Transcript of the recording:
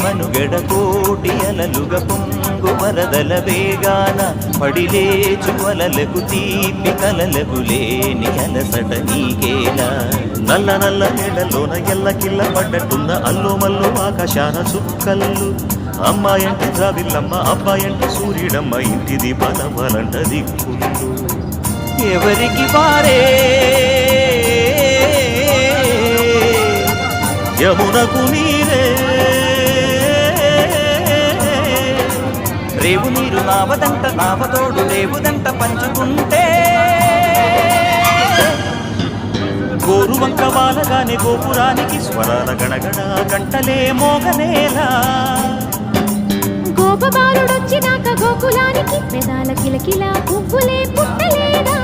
మనుగడ కోటి అలలుగ పొంగు వరదల వేగాన పడిలేచు అలలకు తీపి కలలకు లేని అలసట నీకేలా నల్ల నల్ల నీళ్ళలోన ఎల్లకిల్ల పడ్డట్టున్న అల్లు మల్లు ఆకాశాన చుక్కల్లు అమ్మాయంటే జాబిల్లమ్మ అబ్బాయంటే సూర్యుడమ్మ ఇంటిది బలవలంట దిక్కులు ఎవరికి వారే యమునకు నీరే రేవు నీరు నావదంట నావతోడు రేవుదంట పంచుకుంటే గోరు వంక వాలగానే గోపురానికి స్వరాల గణగణ గంటలే మోగనేలా గోపబాలుడొచ్చినాక గోకులానికి పెదాల కిలకిల పువ్వులే పుట్టలేదా